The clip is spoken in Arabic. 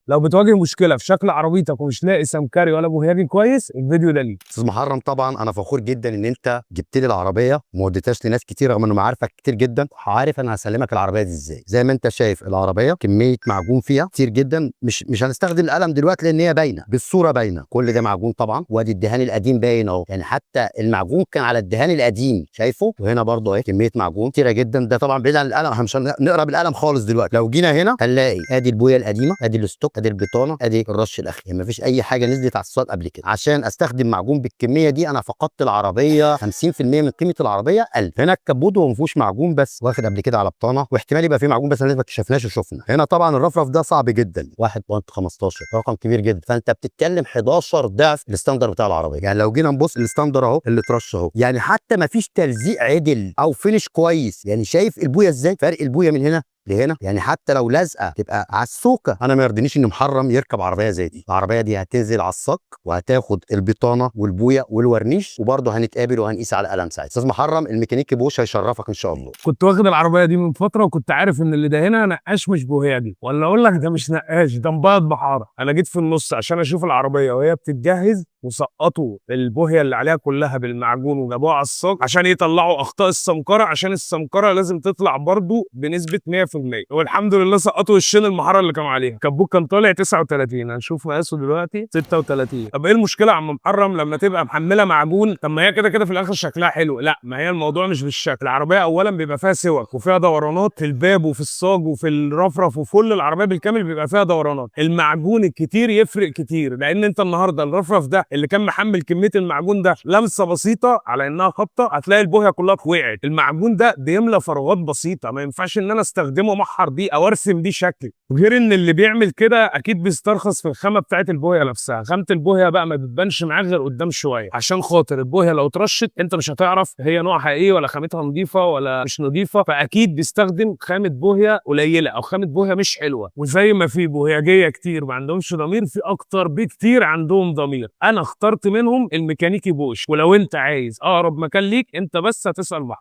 لو بتواجه مشكله في شكل عربيتك ومش لاقي سمكري ولا بوهياجي كويس، الفيديو ده ليك. استاذ محرم، طبعا انا فخور جدا ان انت جبت لي العربيه وما وديتهاش لناس كتير، رغم انه معارفك كتير جدا. عارف انا هسلمك العربيه دي ازاي. زي ما انت شايف العربيه كميه معجون فيها كتير جدا، مش هنستخدم القلم دلوقتي لان هي باينه بالصوره، باينه كل ده معجون طبعا. وادي الدهان القديم باين اهو، يعني حتى المعجون كان على الدهان القديم شايفه. وهنا برضه اهي كميه معجون كتيره جدا. ده طبعا بعيد عن القلم، احنا مش هنقرا بالقلم خالص دلوقتي. لو جينا هنا هنلاقي ادي البويه القديمه، ادي الستوك، ادي البطانه، ادي الرش الاخير. يعني مفيش اي حاجه نزلت على الصاج قبل كده. عشان استخدم معجون بالكميه دي انا فقدت العربيه 50% من قيمه العربيه. هنا الكبوت هو ما فيهوش معجون، بس واخد قبل كده على بطانه، واحتمال يبقى فيه معجون بس لسه ما اكتشفناش وشفنا. هنا طبعا الرفرف ده صعب جدا، 1.15 رقم كبير جدا. فانت بتتكلم 11 ضعف الستاندر بتاع العربيه. يعني لو جينا نبص الستاندر اهو اللي اترش اهو، يعني حتى ما فيش تلزيق عدل او فينش كويس. يعني شايف البويه ازاي، فرق البويه من هنا لهنا. يعني حتى لو لازقه تبقى على السوكه. انا ما يرضينيش ان محرم يركب عربيه زي دي. العربيه دي هتنزل على الصك وهتاخد البطانه والبويه والورنيش، وبرضه هنتقابل وهنقيس على القلم ساعتها. استاذ محرم، الميكانيكي بوش هيشرفك ان شاء الله. كنت واخد العربيه دي من فتره وكنت عارف ان اللي ده هنا نقاش مش بوهياجي، ولا اقول لك ده مش نقاش، ده مبيض بحاره. انا جيت في النص عشان اشوف العربيه وهي بتتجهز، وسقطوا البوهيه اللي عليها كلها بالمعجون وجابوها على الصاج عشان يطلعوا اخطاء السمكره، عشان السمكره لازم تطلع برضو بنسبه 100%. والحمد لله سقطوا الشين المحاره اللي كانوا عليها. الكبوت كان طالع 39، هنشوف مقاسه دلوقتي 36. طب ايه المشكله يا عم محرم لما تبقى محمله معجون؟ طب ما هي كده كده في الاخر شكلها حلو. لا، ما هي الموضوع مش بالشكل. العربيه اولا بيبقى فيها سوك وفيها دورانات في الباب وفي الصاج وفي الرفرف وفي كل العربيه بالكامل بيبقى فيها دورانات. المعجون الكتير يفرق كتير، لان انت النهارده الرفرف ده اللي كان محمل كميه المعجون ده لمسه بسيطه على انها خبطه هتلاقي البوهيه كلها وقعت. المعجون ده بيملى فراغات بسيطه، ما ينفعش ان انا استخدمه محر دي او ارسم دي شكل. وغير ان اللي بيعمل كده اكيد بيسترخص في الخامه بتاعت البوهيه نفسها. خامه البوهيه بقى ما بتبانش معاك غير قدام شويه، عشان خاطر البوهيه لو اترشت انت مش هتعرف هي نوعها ايه ولا خامتها نظيفه ولا مش نظيفه. فاكيد بيستخدم خامه بوهيه قليله او خامه بوهيه مش حلوه. وزي ما في بوهيجيه كتير ما عندهمش ضمير، في اكتر بكتير عندهم ضمير. انا اخترت منهم الميكانيكي بوش. ولو انت عايز اقرب مكان ليك انت بس هتسال محمد.